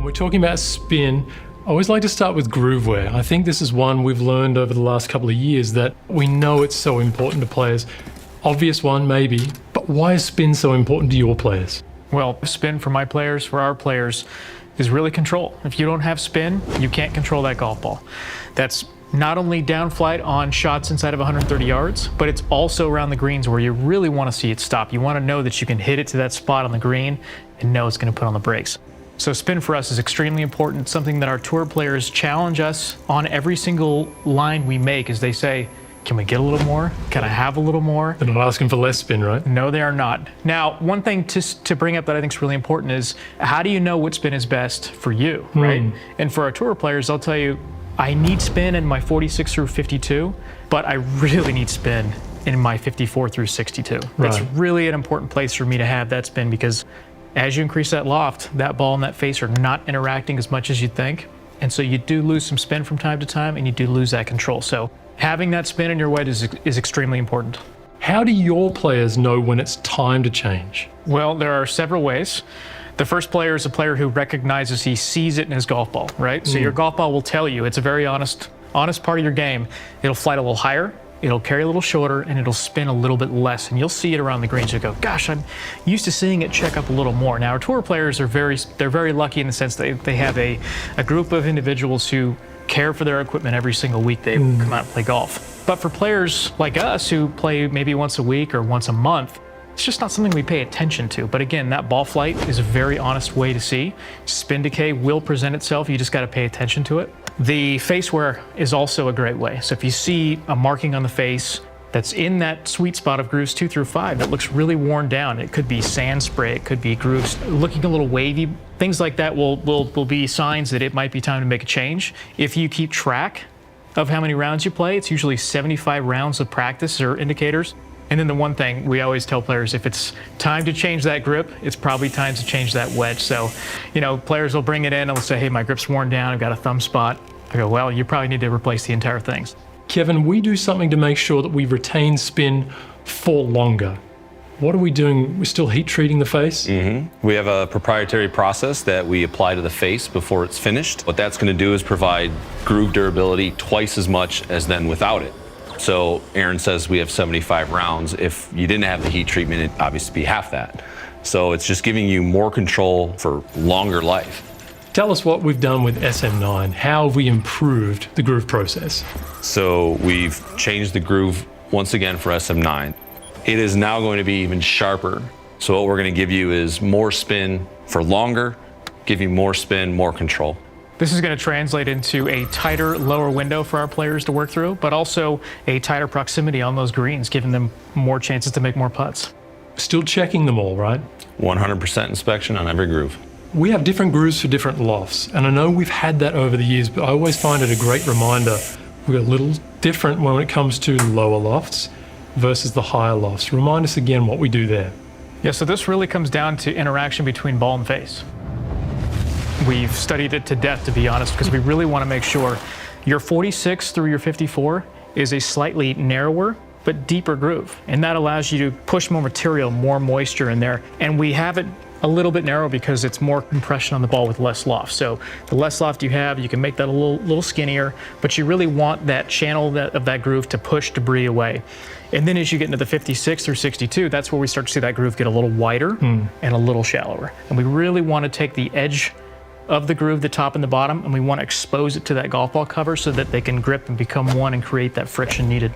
When we're talking about spin, I always like to start with groove wear. I think this is one we've learned over the last couple of years that we know it's so important to players. Obvious one, maybe, but why is spin so important to your players? Well, spin for my players, for our players, is really control. If you don't have spin, you can't control that golf ball. That's not only down flight on shots inside of 130 yards, but it's also around the greens where you really want to see it stop. You want to know that you can hit it to that spot on the green and know it's going to put on the brakes. So spin for us is extremely important. It's something that our tour players challenge us on every single line we make as they say, can we get a little more? Can I have a little more? They're not asking for less spin, right? No, they are not. Now, one thing to bring up that I think is really important is how do you know what spin is best for you, right? And for our tour players, I'll tell you, I need spin in my 46 through 52, but I really need spin in my 54 through 62. That's really an important place for me to have that spin because as you increase that loft, that ball and that face are not interacting as much as you think. And so you do lose some spin from time to time and you do lose that control. So having that spin in your wedge is extremely important. How do your players know when it's time to change? Well, there are several ways. The first player is a player who recognizes he sees it in his golf ball, right? So your golf ball will tell you, it's a very honest part of your game. It'll flight a little higher, it'll carry a little shorter, and it'll spin a little bit less. And you'll see it around the greens. You go, gosh, I'm used to seeing it check up a little more. Now, our tour players are very lucky in the sense that they have a group of individuals who care for their equipment every single week they come out and play golf. But for players like us who play maybe once a week or once a month, it's just not something we pay attention to. But again, that ball flight is a very honest way to see. Spin decay will present itself. You just got to pay attention to it. The face wear is also a great way. So if you see a marking on the face that's in that sweet spot of grooves 2 through 5 that looks really worn down, it could be sand spray, it could be grooves looking a little wavy, things like that will be signs that it might be time to make a change. If you keep track of how many rounds you play, it's usually 75 rounds of practice or indicators. And then the one thing we always tell players, if it's time to change that grip, it's probably time to change that wedge. So, you know, players will bring it in and they'll say, hey, my grip's worn down, I've got a thumb spot. I go, well, you probably need to replace the entire thing. Kevin, we do something to make sure that we retain spin for longer. What are we doing? We're still heat treating the face? We have a proprietary process that we apply to the face before it's finished. What that's going to do is provide groove durability twice as much as then without it. So Aaron says we have 75 rounds. If you didn't have the heat treatment, it'd obviously be half that. So it's just giving you more control for longer life. Tell us what we've done with SM9. How have we improved the groove process? So we've changed the groove once again for SM9. It is now going to be even sharper. So what we're going to give you is more spin for longer, give you more spin, more control. This is going to translate into a tighter lower window for our players to work through, but also a tighter proximity on those greens, giving them more chances to make more putts. Still checking them all, right? 100% inspection on every groove. We have different grooves for different lofts, and I know we've had that over the years, but I always find it a great reminder. We're a little different when it comes to lower lofts versus the higher lofts. Remind us again what we do there. Yeah, so this really comes down to interaction between ball and face. We've studied it to death, to be honest, because we really want to make sure your 46 through your 54 is a slightly narrower but deeper groove, and that allows you to push more material, more moisture in there. And we have it a little bit narrow because it's more compression on the ball with less loft. So the less loft you have, you can make that a little skinnier, but you really want that channel of that groove to push debris away. And then as you get into the 56 through 62, that's where we start to see that groove get a little wider and a little shallower. And we really want to take the edge of the groove, the top and the bottom, and we want to expose it to that golf ball cover so that they can grip and become one and create that friction needed.